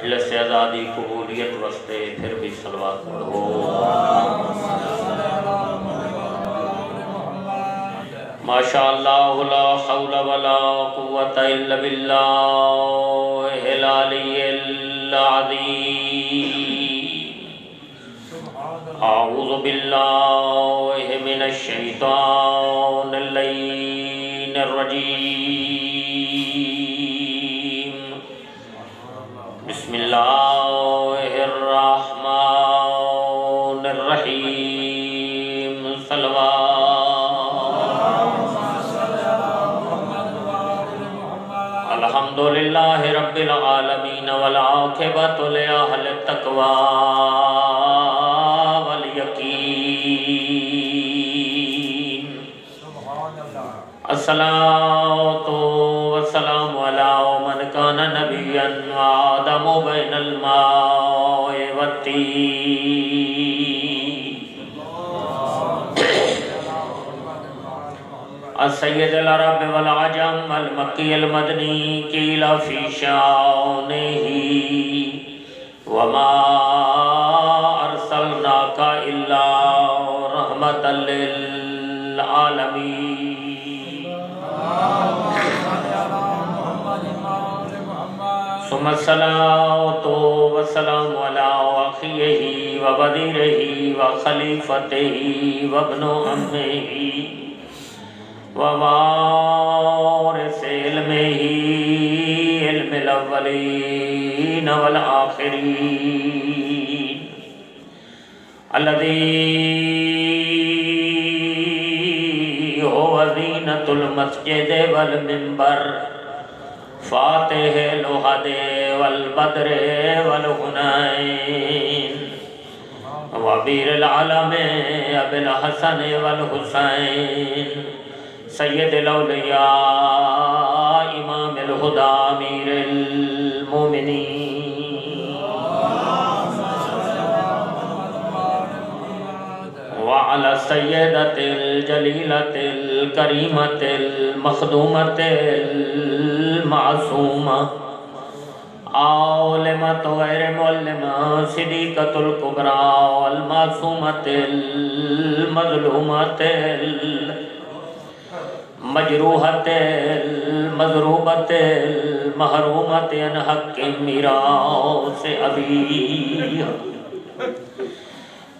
مجلس آزادی قبولیت واسطے پھر بھی صلوات پڑھو۔ ماشاءاللہ لا حول ولا قوة الا باللہ العلی العظیم۔ اعوذ باللہ من الشیطان اللعین الرجیم۔ بسم اللہ الرحمن الرحیم۔ صلوات الحمدللہ رب العالمین والعاقبۃ لأہل التقوی والیقین۔ الصلاۃ والسلام علی من کان نبیا وآدم بین الماء والطین۔ السید العرب والعجم المکی المدنی قیل فی شانہ وما ارسلناک الا رحمۃ للعالمین۔ ثم الصلاۃ والسلام علی اخیہ ووزیرہ وخلیفتہ وابن عمہ ووارث علمہ علم الاولین والآخرین الذی هو زینۃ المسجد والمنبر فاتح الأحد والبدر والحنین وبیر العالم ابی الحسن والحسین سید الاولیاء امام الہدی امیر المومنین وعلى السیدۃ الجلیلۃ الکریمۃ المخدومۃ المعصومہ عالمۃ غیر معلمہ صدیقۃ الکبریٰ والمعصومۃ المظلومۃ مجروحت المضروبت المحرومت عن حق میراث ابی۔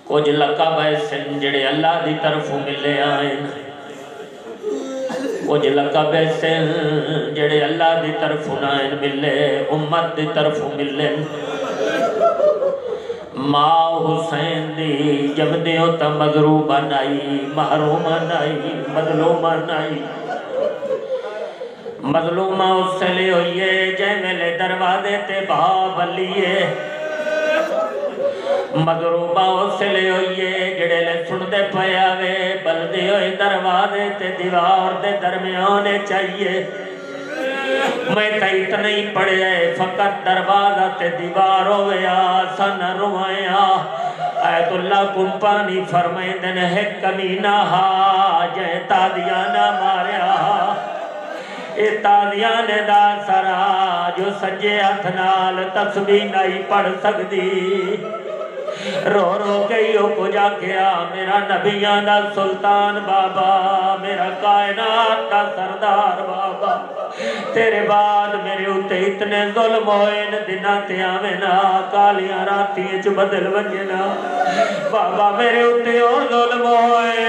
کچھ لقب ایسن جڑے اللہ دی طرف ملے آئیں، کچھ لقب ایسن جڑے اللہ دی طرف نائن ملے امت دی طرف ملے۔ ماں حسین دی جمدیوں تا مضروبہ نائی محرومہ نائی مظلومہ نائی۔ مظلومہ اس سے لے ہوئیے جے ملے دروازے تے بھاب لیے، مضروبہ اس سے لے ہوئیے جڑے لے سن دے پیاوے بلدے ہوئے دروازے تے دیوار دے درمیانے چاہیے۔ میں تیت نہیں پڑے فقط دروازہ تے دیوار ہویا سن روائیا۔ آیت اللہ کمپانی فرمائیں دن ہے کمینہ ہا جے تادیانہ ماریا۔ اے تادیانے دا سرا جو سجے اتنال تسبیح نہیں پڑھ سکتی، رو رو گئیوں کو جا کیا میرا نبیان دا سلطان بابا، میرا کائنات دا سردار بابا، تیرے بعد میرے اتے اتنے ظلم ہوئے دنہ تے آمنا کالیاں راتی اچ بدل ونجنا بابا، میرے اتے اور ظلم ہوئے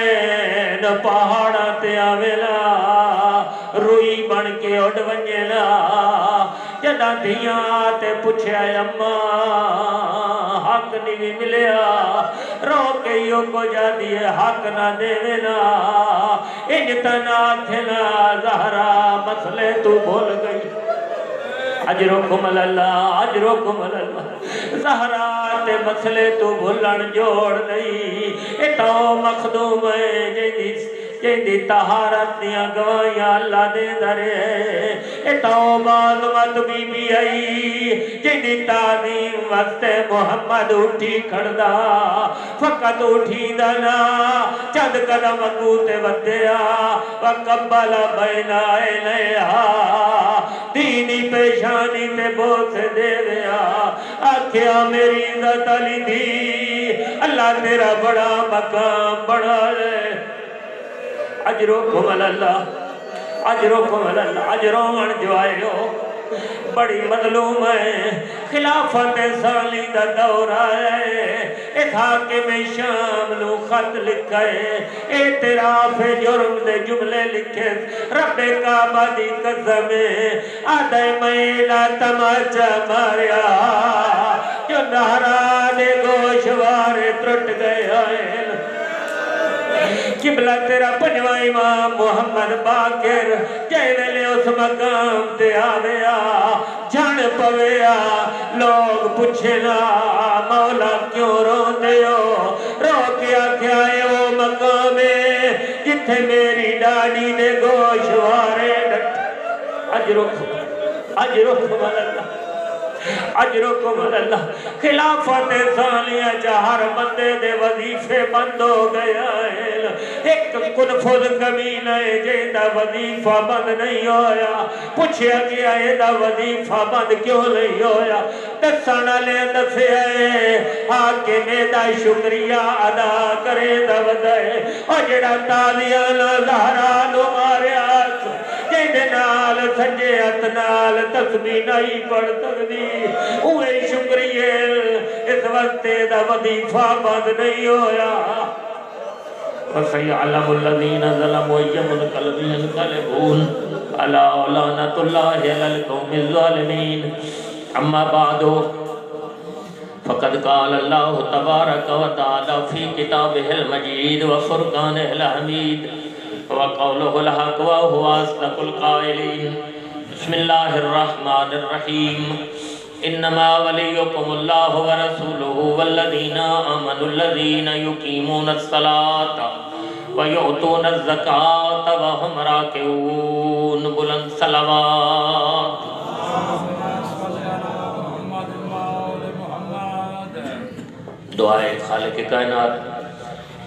پہاڑا تے آمنا روئی بن کے اڑ ونجنا۔ جدہ دیاں تے پوچھے اماں حق نہیں ملیا، رو کے یوں کو جا دیئے حق نہ دیونا، انجتنا تھنا زہرا مسئلے تو بھول گئی۔ اجرکم اللہ اجرکم اللہ، زہرا تے مسئلے تو بھولن جوڑ نہیں۔ اتاو مخدوم ہے جیدی طہارت دیا گوائیاں اللہ دے درے، اتاو معلومت بی بی آئی جیدی تعظیم وقت محمد اٹھی کھڑدا، فقط اٹھی دنا چند قدم اگوتے ودیا وقبل بین عینیہا، دینی پیشانی تے بوس دے ویا آکھیا میری عزت علی دی اللہ تیرا بڑا مقام بڑا ہے اجرکم اللہ اجرکم اللہ اجرون جو آئے ہو بڑی مظلوم ہے خلافت ثانی دا دور آئے ایک حاکم شام نو خط لکھے اعتراف جرم دے جملے لکھے رب کعبہ دی قسم آدھے میلا تماچا ماریا جو نہرانے گوشوارے ترٹ گئے آئے قبلہ تیرا پنجواں امام محمد باقر جائے ویلے اس مقام تے آویا جھن پویا لوگ پوچھنا مولا کیوں رو دیو رو کیا کیا ہے وہ مقام ہے جتھے میری ڈاڑی نے گوشوارے ڈٹ اجرکم اللہ اجرکم اللہ خلافت ثانیہ جہر بندے دے وظیفے بند ہو گیا ہے ایک کنفذ کمینہ ہے جیدہ وظیفہ بند نہیں ہویا پوچھیا گیا ہے دا وظیفہ بند کیوں نہیں ہویا دسانا لے دسے آئے حاکم دا شکریہ ادا کرے دا ودائے اور جڑا تالیاں زہرانو ماریا جیدے نال سجے اتنال تسبیح نہیں پڑھ سکتی اوے شکریہ اس وقت دا وظیفہ بند نہیں ہویا وَسَيَعْلَمُ الَّذِينَ ظَلَمُوا أَيَّ مُنْقَلَبٍ يَنْقَلِبُونَ أَلَا لَعْنَةُ اللَّهِ عَلَى الْقَوْمِ الظَّالِمِينَ أَمَّا بَعْدُ فَقَدْ قَالَ اللَّهُ تَبَارَكَ وَتَعَالَى فِي كِتَابِهِ الْمَجِيدِ وَفُرْقَانِهِ الْحَمِيدِ وَقَوْلُهُ الْحَقُّ وَهُوَ أَصْدَقُ الْقَائِلِينَ بسم اللہ الرحمن الرحیم انما ولیکم اللہ ورسولہ والذین آمنوا الذین یقیمون الصلاة ویؤتون الزکاة وهم راکعون بلند صلوات دعائے خالق کائنات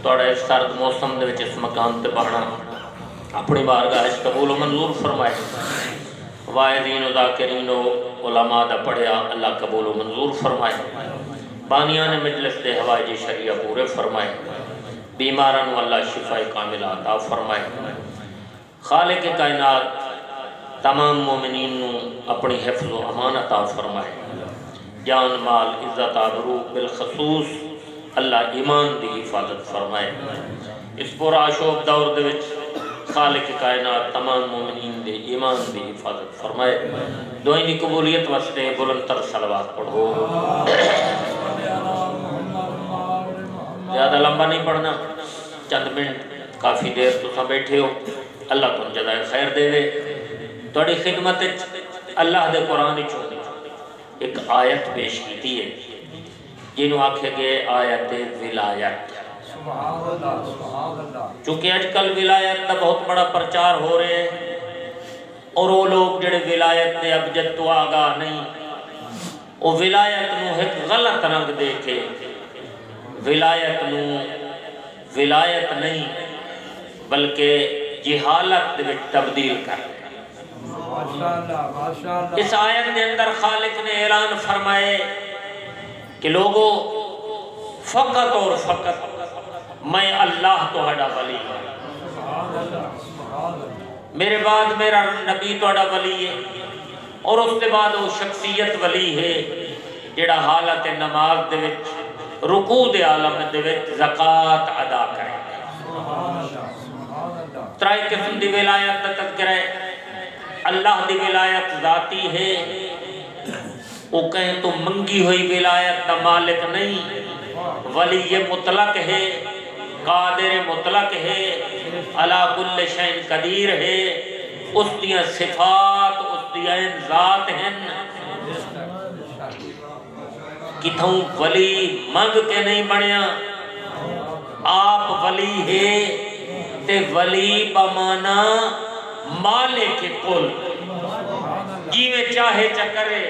توڑا اس سرد موسم دے وچ اس مقام تے پڑھنا اپنی بارگاہ قبول و منظور فرمائے واعظین و ذاکرین و علماء دا پڑھیا اللہ قبول و منظور فرمائے بانیان مجلس دے حوائج شریعہ پورے فرمائے بیماران و اللہ شفاء کامل عطا فرمائے خالق کائنات تمام مومنین نو اپنی حفظ و امان عطا فرمائے جان مال عزت آبرو بالخصوص اللہ ایمان دی حفاظت فرمائے اس پورا شوق دور دے وچ خالق کائنات تمام مومنین دے ایمان دی حفاظت فرمائے دعائیں دی قبولیت واسطے بلندتر صلوات پڑھو زیادہ لمبا نہیں پڑھنا چند منٹ کافی دیر تو سا بیٹھے ہو اللہ تم جزائے خیر دے دے توڑی خدمت اللہ دے قرآن چھوڑ ایک آیت پیش کیتی ہے جنہوں آکھے گئے آیت ولایت چونکہ آج کل ولایت دا بہت بڑا پرچار ہو رہے ہیں اور وہ لوگ جڑے ولایت دے اب جد تو آگاہ نہیں وہ ولایت نو ایک غلط رنگ دے کے ولایت نو ولایت نہیں بلکہ جہالت دے تبدیل کر اس آیت دے اندر خالق نے اعلان فرمائے کہ لوگوں فقط اور فقط میں اللہ توڑا ولی میرے بعد میرا نبی توڑا ولی ہے اور اس کے بعد وہ شخصیت ولی ہے جڑا حالت نماز دے وچ رکوع دے عالم دے وچ زکاة ادا کرے ترائی قسم دی ولایت دا تذکرہ ہے اللہ دی ولایت ذاتی ہے وہ کہیں تو منگی ہوئی ولایت دا مالک نہیں ولی مطلق ہے قادر مطلق ہے علا کل شین قدیر ہے اس دیا صفات اس دیا ذات ہیں کتھوں ولی منگ کے نہیں بڑھیا آپ ولی ہے تے ولی بمانا مالک کل جیوے چاہے چکرے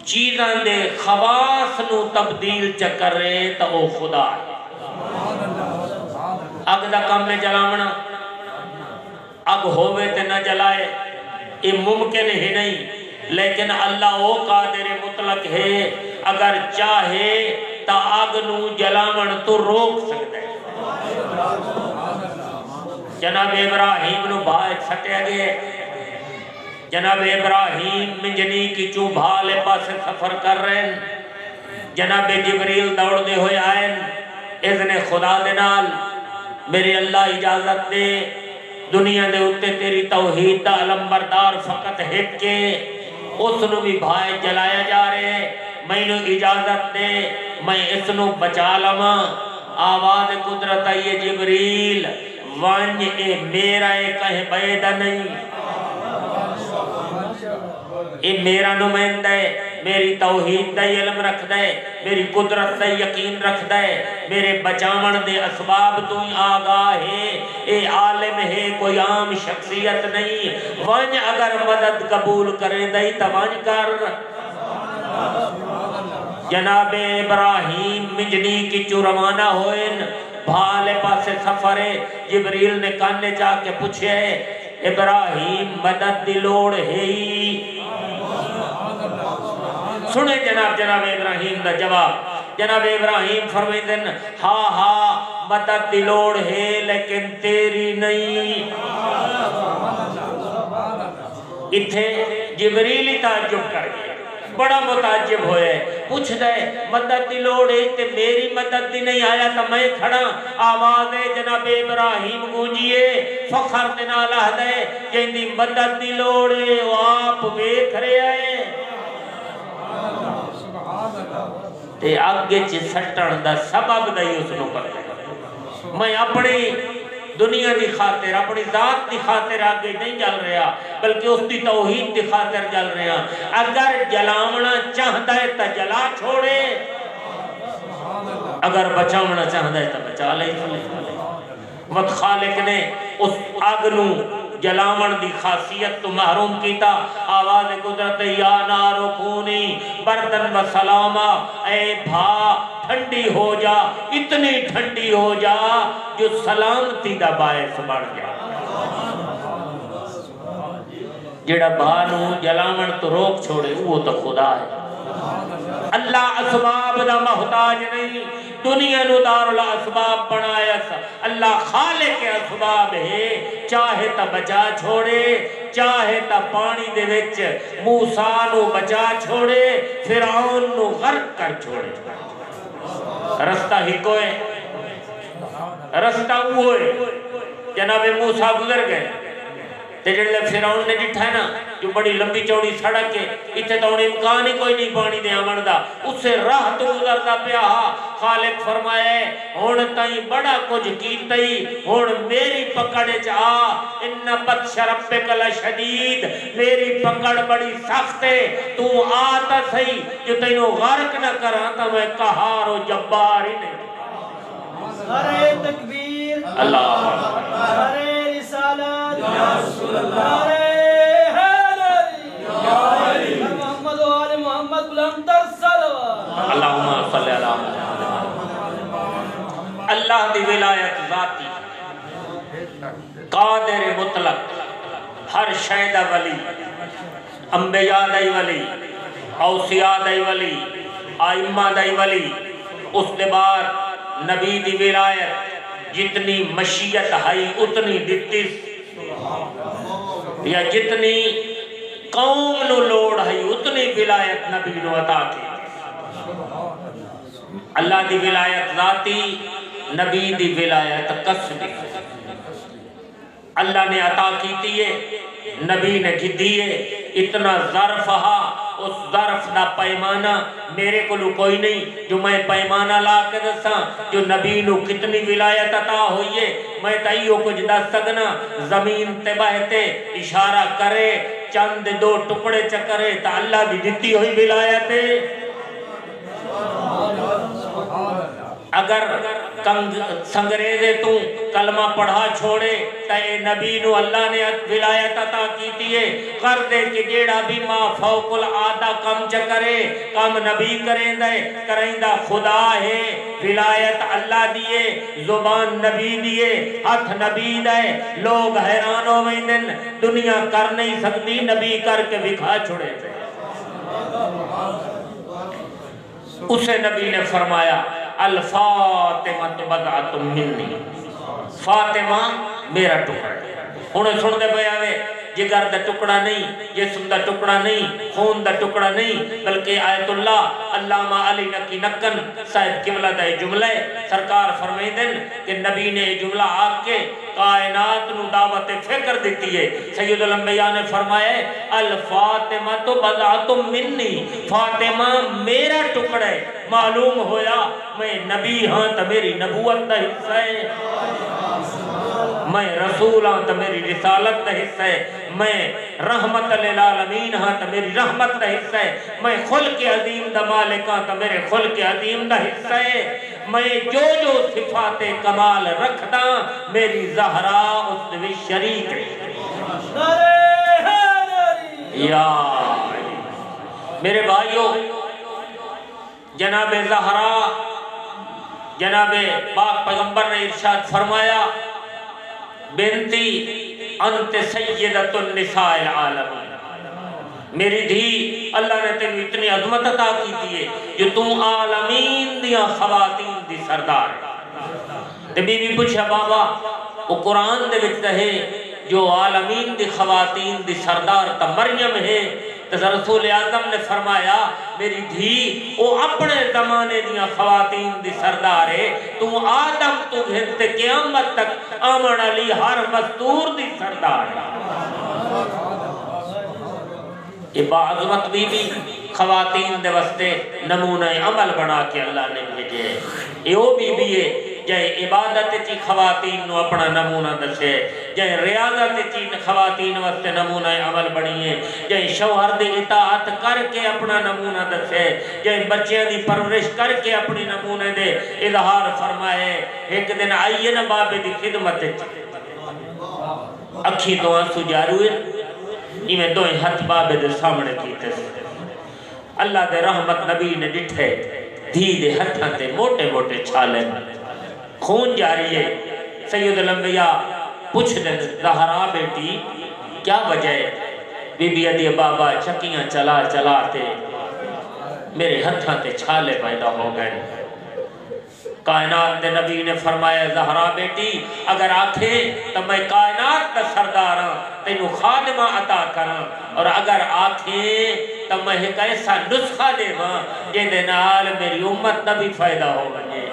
چیزاں دے خواص نو تبدیل چکرے تا او خدا ہے اگ دا کام میں جلاونا اگ ہوئے تے نہ جلائے یہ ممکن ہی نہیں لیکن اللہ وہ قادر مطلق ہے اگر چاہے تا آگ نو جلاون تو روک سکتا ہے جناب ابراہیم نو بھائے چھٹے گئے جناب ابراہیم منجنی کی چوں بھالے پاسے سفر کر رہے ہیں جناب جبریل دوڑ دے ہوئے آئیں اذن خدا دنال میرے اللہ اجازت دے دنیا دے اتے تیری توحید دا علم بردار فقط ہٹ کے اس نو بھی بھائے جلایا جا رہے میں نو اجازت دے میں اس نو بچا لما آواز قدرت آئیے جبریل وانج اے میرا اے کہیں بیدہ نہیں اے میرا نمائندہ ہے میری توحید دا علم رکھ دے میری قدرت دا یقین رکھ دے میرے بچاون دے اسباب تو ہی آگاہ ہے اے عالم ہے کوئی عام شخصیت نہیں وانج اگر مدد قبول کریں دائی تا وانج کر جناب ابراہیم منجنی کی چو روانہ ہوئن بھالے پاسے سفرے جبریل نے کاننے جا کے پوچھے ابراہیم مدد دی لوڑ ہے ہی سنے جناب ابراہیم دا جواب جناب ابراہیم فرمائدن ہاں مدد دی لوڑ ہے لیکن تیری نہیں اتھے جبریلی تعجب کر گئے بڑا متعجب ہوئے پوچھ دے مدد دی لوڑ ہے تے میری مدد دی نہیں آیا تا میں کھڑا آواز جناب ابراہیم گونجیے فخر دینا لہ دے جن دی مدد دی لوڑ ہے وہ آپ بیکھ رہے آئے تے آگے چی سٹن دا سبب دائی اس نو کر دے میں اپنی دنیا دی خاطر اپنی ذات دی خاطر آگے نہیں جل رہا بلکہ اس دی توحید دی خاطر جل رہا اگر جلاونا چاہتا ہے تا جلا چھوڑے اگر بچاونا چاہتا ہے تا بچا لے وقت خالق نے اس آگنو جلاون دی خاصیت تو محروم کیتا آواز قدرت یا نارو کونی بردن و سلاما اے بھا ٹھنڈی ہو جا اتنی ٹھنڈی ہو جا جو سلامتی دا باعث بڑھ جا جڑا بھانو جلاون تو روک چھوڑے وہ تو خدا ہے اللہ اسباب دا محتاج نہیں دنیا نو دار الاسباب بنایا سا اللہ خالق اسباب ہے چاہے تا بچا چھوڑے چاہے تا پانی دے وچ موسیٰ نو بچا چھوڑے فرعون نو غرق کر چھوڑے رستہ ہی کوئے رستہ ہوئے جناب موسیٰ گزر گئے تے جڑے فرعون نے ڈٹھا ہے نا جو بڑی لمبی چوڑی سڑک ہے اتنے تو انہیں امکان ہی کوئی نہیں پانی دے آمن دا اس سے راہ تو گزرتا پیا خالق فرمائے ہون تائیں بڑا کچھ کیتا ہی ہون میری پکڑ چاہ ان بطش ربک لشدید میری پکڑ بڑی سخت ہے تو آتا صحیح جو تینوں غرق نہ کراتا میں قہار و جبار ہی نہیں نعرہ تکبیر اللہ نعرہ رسالت یا رسول اللہ محمد و آل محمد بلندر صلوات اللہم صلی اللہ اللہ دی ولایت ذاتی قادر مطلق ہر شہدہ ولی انبیاء دائی ولی اوصیاء دائی ولی آئمہ دائی ولی اس دے بعد نبی دی ولایت جتنی مشیت ہائی اتنی دتیس یا جتنی قوم نو لوڑ ہے اتنی ولایت نبی نو عطا کی اللہ دی ولایت ذاتی نبی دی ولایت قصدی اللہ نے عطا کی تیئے نبی نے کی دیئے اتنا ظرف ہا اس ظرف دا پیمانہ میرے کو کوئی نہیں جو میں پیمانہ لا کے دساں جو نبی نو کتنی ولایت عطا ہوئیے میں تائیو کچھ دس سکنا زمین تے بہتے اشارہ کرے چند دو ٹکڑے چکرے تا اللہ بھی دیتی ہوئی ولایت ہے اگر سنگریزے تو کلمہ پڑھا چھوڑے تا اے نبی نو اللہ نے ولایت عطا کیتی ہے کر دے کہ جیڑا بھی ما فوق العادہ کم چکرے کم نبی کریں دے کریں خدا ہے ولایت اللہ دیے زبان نبی دیے ہاتھ نبی دے لوگ حیران ہو ویندن دنیا کر نہیں سکتی نبی کر کے بکھا چھوڑے تھے اسے نبی نے فرمایا الفاطمہ بضعۃ منی فاطمہ میرا ٹکڑا انہیں سن دے بیاوے جگر دا ٹکڑا نہیں جسم دا ٹکڑا نہیں خون دا ٹکڑا نہیں بلکہ آیت اللہ علامہ علی نقی نکن صاحب قبلہ دا جملہ سرکار فرمائی دن کہ نبی نے جملہ آگ کے کائنات نو دعوت فکر دیتی ہے سید الانبیاء نے فرمایا الفاطمہ تو بضعۃ منی فاطمہ میرا ٹکڑا ہے معلوم ہویا میں نبی ہاں تا میری نبوت دا حصہ ہے میں رسول ہاں تا میری رسالت دا حصہ ہے میں رحمت للعالمین ہاں تا میری رحمت دا حصہ ہے میں خلق عظیم دا مالک ہاں تا میرے خلق عظیم دا حصہ ہے میں جو جو صفات کمال رکھدا میری زہرا اس میں شریک ہے یا میرے بھائیوں جناب زہرا جناب پاک پیغمبر نے ارشاد فرمایا بنتی انت سیدت النساء العالمین میری دھی اللہ نے تینوں اتنی عظمت عطا کی دیئے جو تم عالمین دیا خواتین دی سردار تے بی بی پوچھا بابا وہ قرآن دے وچ ہے جو عالمین دی خواتین دی سردار تا مریم ہے تو رسول اعظم نے فرمایا میری دھی وہ اپنے زمانے دیا خواتین دی سردار ہے تو آدم تو گھنتے قیامت تک آمن علی ہر مستور دی سردار ہے یہ باعظمت بی بی خواتین دے وستے نمونہ عمل بنا کے اللہ نے بھیجے یہ وہ بی بی ہے جائے عبادت چی خواتین نو اپنا نمونہ دسے جائے ریاضت چی خواتین واسطے نمونہ عمل بنیے جائے شوہر دی اطاعت کر کے اپنا نمونہ دسے جائے بچیاں دی پرورش کر کے اپنی نمونہ دے اظہار فرمائے ایک دن آئیے نا بابے دی خدمت چی اکھی تو آنسو جاروئے میں دوئیں ہاتھ بابے دے سامنے کیتے سے اللہ دے رحمت نبی نے ڈٹھے دھی دے ہتھاں تے موٹے موٹے چھالے خون جاری ہے سید الانبیاء پوچھ دیں زہرا بیٹی کیا وجہ ہے بی بی ادی بابا چکیاں چلا چلا تے میرے ہتھاں تے چھالے پیدا ہو گئے کائنات دے نبی نے فرمایا زہرا بیٹی اگر آکھے تو میں کائنات دا سردار ہوں تینو خادمہ عطا کروں اور اگر آکھے تو میں ایک ایسا نسخہ دے ماں جے دے نال میری امت دا بھی فائدہ ہو گئے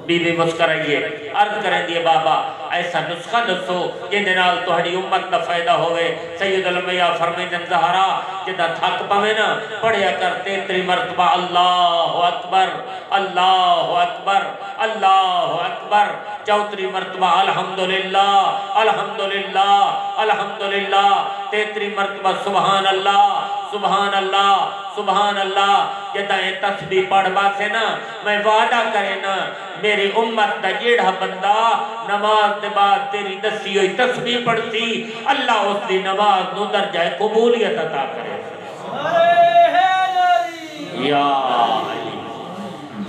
بی بی مسکرائیے عرض کریں دیئے بابا ایسا نسخہ دسو جن دنال توہڑی امت دا فائدہ ہوئے سید الانبیاء فرمیدن زہرا جدہ تھک پوے نا پڑھیا کرتے تری مرتبہ اللہ اکبر اللہ اکبر اللہ اکبر چوتری مرتبہ الحمدللہ الحمدللہ الحمدللہ تیتری مرتبہ سبحان اللہ سبحان اللہ سبحان اللہ جدہ یہ تسبیح پڑھ باسے نا میں وعدہ کرے نا میری امت دا جیڑا بندہ نماز دے بعد تیری دسی ہوئی تسبیح پڑھتی اللہ اس دی نماز نو درجہ قبولیت عطا کرے یا علی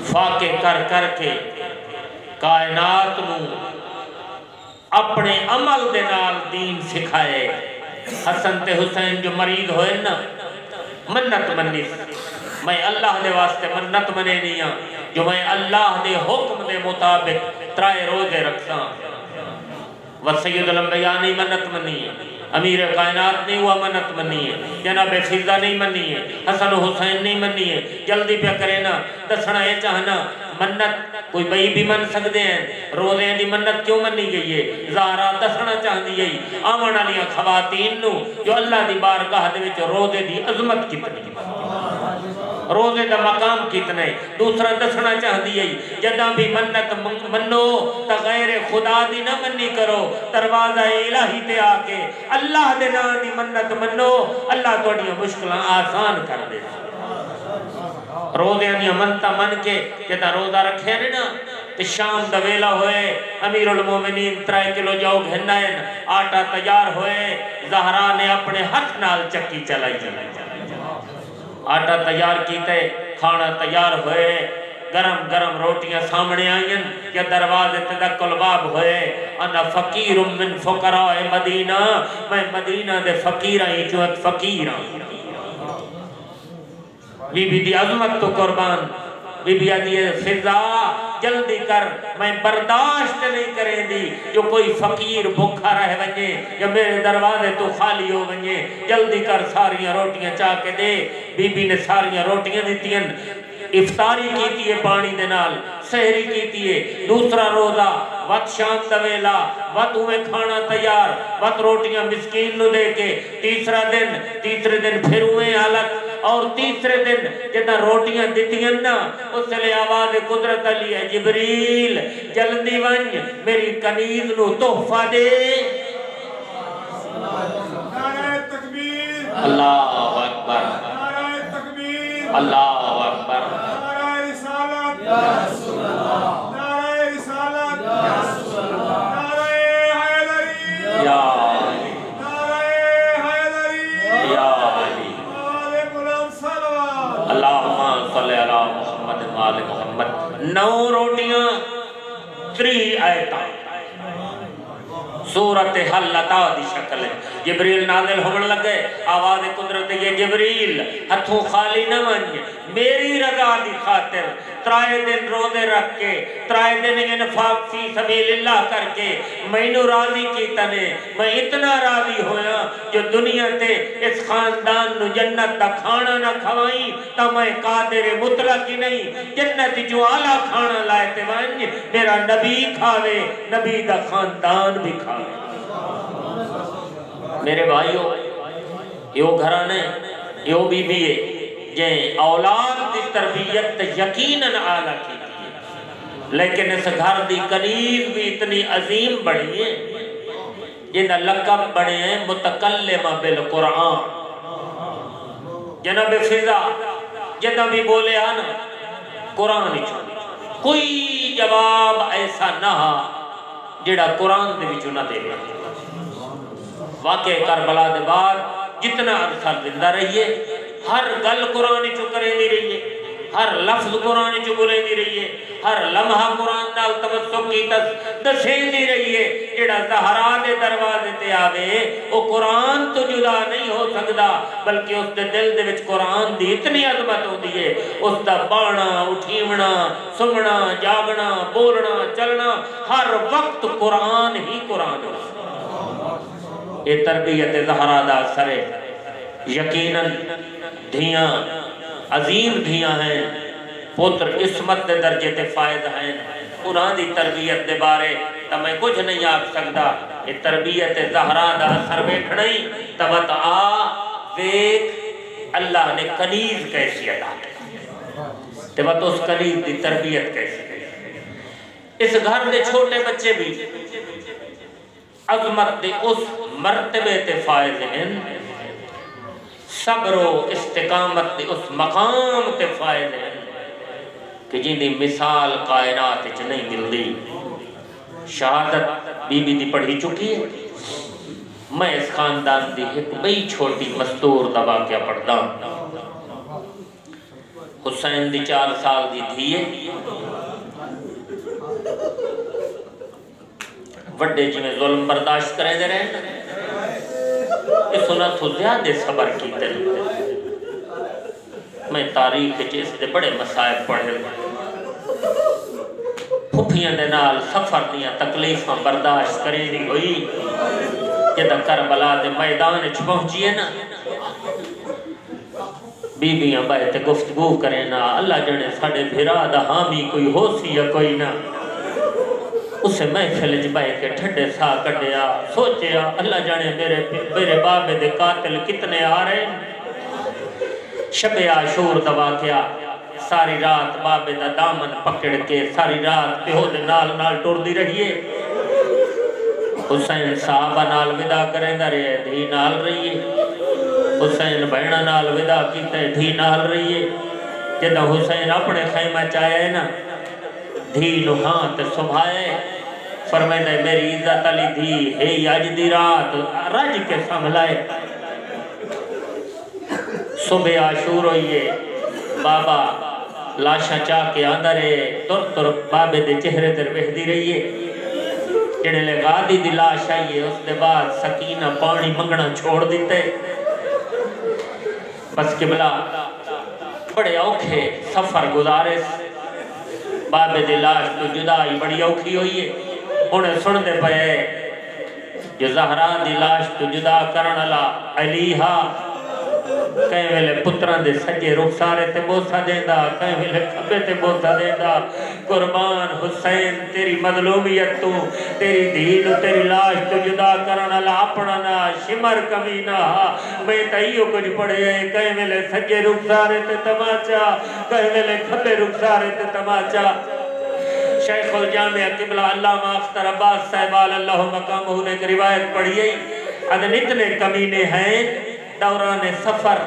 فاقے کر کر کے کائنات نو اپنے عمل دے نال دین سکھائے حسن تے حسین جو مریض ہوئے نا منت منی میں اللہ دے واسطے منت منے نہیں ہاں جو میں اللہ دے حکم دے مطابق ترائے روزے رکھتا و سید الانبیاء نہیں منت منی ہے امیر کائنات نہیں ہوا منت منی ہے جناب فضہ نہیں منی ہے حسن و حسین نہیں منی ہے جلدی پہ کرے نا دسنا ہے چاہنا منت کوئی بئی بھی من سکتے ہیں روزے دی منت کیوں منی گئی ہے زہرا دسنا چاہتی ہے آمن علیہ خواتین نو جو اللہ دی بارگاہ دے وچ روزے دی عظمت کتنی روزے دا مقام کتنے دوسرا دسنا چاہتی ہے جدہ بھی منت منو تا غیر خدا دی نہ منی کرو دروازہ الہی تے آکے اللہ دے نام دی منت منو اللہ توڑیاں مشکلیں آسان کر دے روزے دیا منتا من کے جدا روزہ رکھے نا تے شام دا ویلا ہوئے امیر المومنین 3 کلو جو گھنائن آٹا تیار ہوئے زہرا نے اپنے ہاتھ نال چکی چلائی آٹا تیار کیتے کھانا تیار ہوئے گرم گرم روٹیاں سامنے آئین یا دروازے تدکل باب ہوئے انا فقیر من فقراء مدینہ میں مدینہ دے فقیرہ ہی چوہت فقیرہ بی بی دی عظمت تو قربان بی بی آدھی فضا جلدی کر میں برداشت نہیں کریں دی جو کوئی فقیر بھوکا رہ ونجے یا میرے دروازے تو خالی ہو ونجے جلدی کر ساریاں روٹیاں چاہ کے دے بی بی نے ساریاں روٹیاں دیتی ہیں افطاری کیتی ہے پانی دے نال سحری کیتی ہے دوسرا روزہ وقت شام دویلا وقت ہوئے کھانا تیار وقت روٹیاں مسکین نو دے کے تیسرے دن پھر ہوئے حالت اور تیسرے دن جدہ روٹیاں دیتی ہیں نا اس لئے آواز قدرت علی ہے جبریل جلدی ونج میری کنیز نو تحفہ دے نعرہ تکبیر اللہ اکبر نعرہ تکبیر اللہ اکبر نعرہ رسالت یا رسول اللہ نعرہ رسالت یا رسول اللہ نعرہ حیدری یا نعرہ حیدری یا علی آل بلند صلوات اللہم صلی علی محمد وآل محمد 9 روٹیاں 3 آیتاں سورت حلتا دی شکل ہے جبریل نازل ہونے لگے آواز قدرت یہ جبریل ہتھوں خالی نہ ونج میری رضا دی خاطر 3 دن روزے رکھ کے 3 دن انفاق فی سبیل اللہ کر کے میں نو راضی کی تنے میں اتنا راضی ہویا جو دنیا تے اس خاندان نو جنت دا کھانا نہ کھوائیں تا میں قادر مطلق ہی نہیں جنت جو اعلیٰ کھانا لائے تے ونج میرا نبی کھاوے نبی دا خاندان بھی کھاوے میرے بھائیو یہ گھرانے یہ بی بی ہے جن اولاد دی تربیت یقیناً اعلیٰ کی ہے لیکن اس گھر دی کنیز بھی اتنی عظیم بڑی ہے جنہ لقب بڑے ہیں متکلمہ بالقرآن جنہ فضا جنہ بھی بولے آنا قرآن کوئی جواب ایسا نہ جڑا قرآن دے وچوں نہ دے واقع کربلا دے بعد جتنا عرصہ زندہ رہیے ہر گل قرآن چو کریں دی رہیے ہر لفظ قرآن چو بولیں دی رہیے ہر لمحہ قرآن نال تمسک کی دسیں دی رہیے جڑا زہرا دے دروازے تے آوے وہ قرآن تو جدا نہیں ہو سکدا بلکہ اس دے دل دے وچ قرآن دی اتنی عظمت ہوتی ہے اس دا بانا اٹھیونا سمنا جاگنا بولنا چلنا ہر وقت قرآن ہی قرآن ہے یہ تربیت زہرا دا اثر ہے یقیناً دھیاں عظیم دھیاں ہیں پتر عصمت دے درجے تے فائد ہیں قرآن دی تربیت دے بارے تا میں کچھ نہیں آکھ سکتا یہ تربیت زہرا دا اثر بیکھنا ہی تبت ویک اللہ نے کنیز کیسی عطا کی تبت اس کنیز دی تربیت کیسی کی اس گھر دے چھوٹے بچے بھی عظمت دے اس مرتبے تے فائز ہیں صبر و استقامت دے اس مقام تے فائز ہیں کہ جن دی مثال کائنات چ نہیں ملدی شہادت بی بی دی پڑھی چکی ہے میں اس خاندان دی ایک بئی چھوٹی مستور دا واقعہ پڑھتا حسین دی 4 سال دی دھیے وڈے جی میں ظلم برداشت کریں دے رہے ہیں اس سنت تو زیادہ صبر کی دل میں تاریخ جس دے بڑے مسائب پڑھے پھپیاں دے نال سفر دیاں تکلیفاں برداشت کریں دی ہوئی جدہ کربلا دے میدان چ پہنچیے نا بی بیاں بائے تے گفتگو کریں نا اللہ جنے ساڑے بھرا دا حامی کوئی ہو سی یا کوئی نا اسے محفل جبائے کے ٹھنڈے سا کٹیا سوچیا اللہ جانے میرے بابے دے قاتل کتنے آ رہے شب عاشور دوا کیا ساری رات بابے دا دامن پکڑ کے ساری رات پیہو دے نال ٹور دی رہیے حسین صحابہ نال ودا کریں دا رہے دھی نال رہیے حسین بہنہ نال ودا کیتے دھی نال رہیے جدہ حسین اپنے خیمہ چاہے نا دھی نو ہاں تے سبھائے فرمائے دے میری عزت علی دھی ہے آج دی رات رج کے سنبھلائے صبح عاشور ہوئیے بابا لاشا چاہ کے آندرے تر بابے دے چہرے در بہدی رہیے جڑے لے غادی دی لاش آئیے اس دے بعد سکینہ پانی منگنا چھوڑ دیتے بس قبلہ بڑے اوکھے سفر گزارے بابے دی لاش تو جدائی بڑی اوکھی ہوئیے انہیں سن دے پہے یہ زہرا دی لاش تو جدا کرنالا علیہا کہیں ویلے پتران دے سجے رخسارے تے بوسا دیندہ کہیں ویلے کھبے تے بوسا دیندہ قربان حسین تیری مظلومیت تو تیری دھیل تیری لاش تو جدا کرنا لا اپنا نا شمر کمینہ میں تائیو کچھ پڑھے کہیں ویلے سجے رخسارے تے تماچا کہیں ویلے کھبے رخسارے تے تماچا شیخ الجامعہ قبلہ علامہ اختر عباس صاحبال اللہ مقامہ نے ایک روایت پڑھی ہے ادن اتنے کمینے ہیں دوران سفر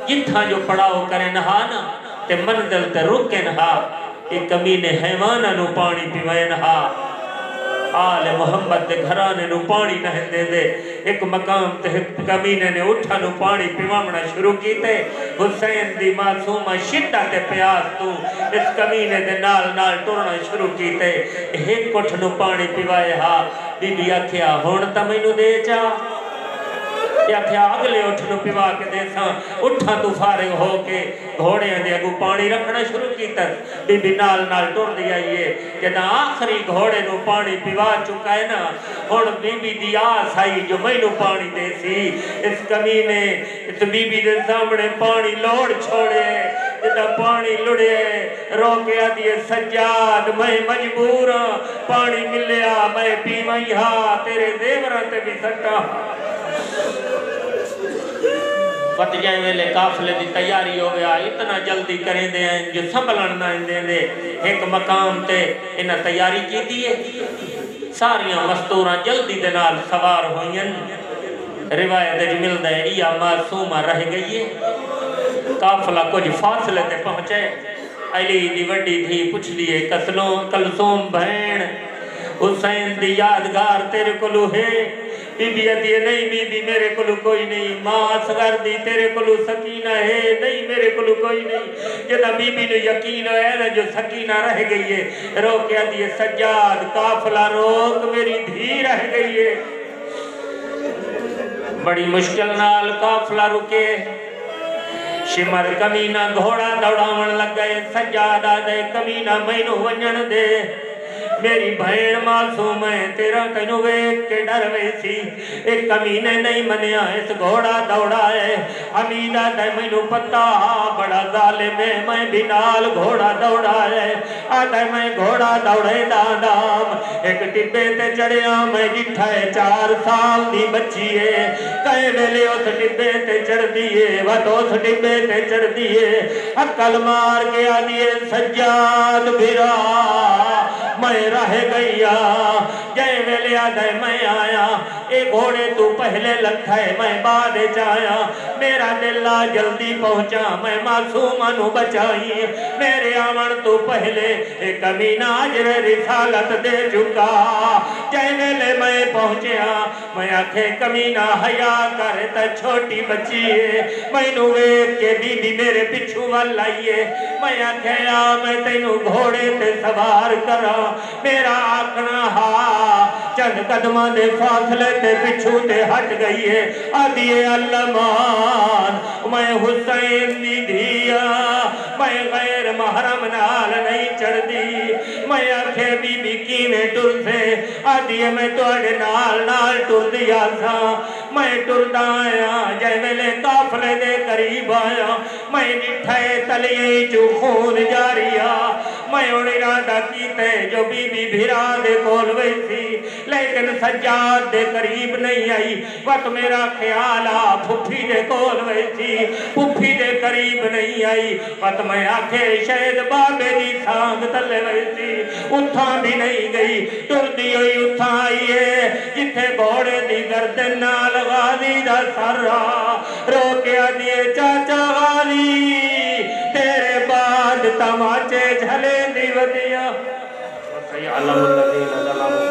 جتھا جو پڑاؤ کریں نہا نا تے منزل تے رکے نہا ایک کمینے حیوانہ نو پانی پیوائے نہا آل محمد دے گھرانے نو پانی نہیں دے دے ایک مقام تے کمینے نے اٹھا نو پانی پیوامنا شروع کیتے حسین دی معصومہ شدت پیاس تو اس کمینے دے نال نال ٹورنا شروع کیتے ایک کٹھ نو پانی پیوائے ہا بی بی آکھیا ہونتا میں نو دے چا یا کیا اگلے اٹھنو پیوا کے دیساں اٹھا تو فارغ ہو کے گھوڑے اندے اگو پانی رکھنا شروع کی تر بی بی نال نال ٹور دیا یہ جدہ آخری گھوڑے نو پانی پیوا چکا ہے نا اور بی بی دی آس آئی جو میں نو پانی دے سی اس کمینے اس بی بی دے سامنے پانی لوڑ چھوڑے جدہ پانی لڑے روکیا دیئے سجاد میں مجبور پانی ملیا میں پیمائی ہاں تیرے دیوران تے بھی سکتا وقت جائے ویلے کافلے دی تیاری ہو گیا اتنا جلدی کریں دے ہیں جو سنبھلن نہ دے دے ایک مقام تے انہا تیاری کی دیئے ساریاں مستوراں جلدی دے نال سوار ہوئیں روایت جو مل دے یا معصومہ رہ گئی ہے کافلہ کچھ فاصلے تے پہنچے علی دی وڈی تھی پوچھ لیے کلثوم بہن حسین دی یادگار تیرے کلو ہے بی بی ادیے نہیں بی بی میرے کلو کوئی نہیں ماں اصغر دی تیرے کلو سکینہ ہے نہیں میرے کلو کوئی نہیں جدہ بی بی نے یقین ہے نا جو سکینہ رہ گئی ہے روکے ادیے سجاد کافلہ روک میری دھی رہ گئی ہے بڑی مشکل نال کافلہ رکے شمر کمینہ گھوڑا دوڑاون لگ گئے سجاد آدھے کمینہ مینو ونجن دے میری بھین معصوم ہے تیرا تینو ویک کے ڈر ویسی ایک کمینے نہیں منیا اس گھوڑا دوڑا ہے حمیدہ دے مینو پتا بڑا ظالم ہے میں بنال گھوڑا دوڑا ہے آدھے میں گھوڑا دوڑے دادام ایک ٹبے تے چڑھیا میں جٹھا ہے 4 سال دی بچی ہے کہے ویلے اس ٹبے تے چڑھ دیئے ود اس ٹبے تے چڑھ دیئے عقل مار کے آدھیے سجاد بھرا میں رہ گیا جائے ویلے آدھے میں آیا اے گھوڑے تو پہلے لکھا ہے میں بعد جایا میرا دلہ جلدی پہنچا میں معصومانو بچائی میرے آمن تو پہلے ایک کمینہ عجر رسالت دے چکا جائے ویلے میں پہنچیا میں آکھے کمینہ حیا کرتا چھوٹی بچی ہے میں نویب کے بی بی میرے پچھو والائیے میں آکھے میں تینو گھوڑے تے سوار کرا میرا آکھنا چند قدمہ دے فاصلے تے پچھو تے ہٹ گئی ہے آدھیے علمان میں حسین دی دھیا میں غیر محرم نال نہیں چڑھ دی میں آکھے بی بی کی میں ٹر سے آدھیے میں توڑے نال ٹر دیا تھا میں ٹر دایا جائے ویلے کافلے دے قریب آیا میں نٹھائے تلیے جو خون جاریا میں ارادہ کیتے جو بی بی بھیرا دے کول وئی تھی لیکن سجاد دے قریب نہیں آئی وقت میرا خیالا پھپھی دے کول وئی تھی پھپھی دے قریب نہیں آئی وقت میں آکھے شہد بابے دی سانگ تلے وئی تھی اتھا بھی نہیں گئی ٹر دی ہوئی اتھا آئی ہے جتھے گھوڑے دی گردن نال غازی دا سر روکیا دیے چاچا غازی تیرے باپ تماچے جھلے دی ودیا سیعلم الذین ظلموا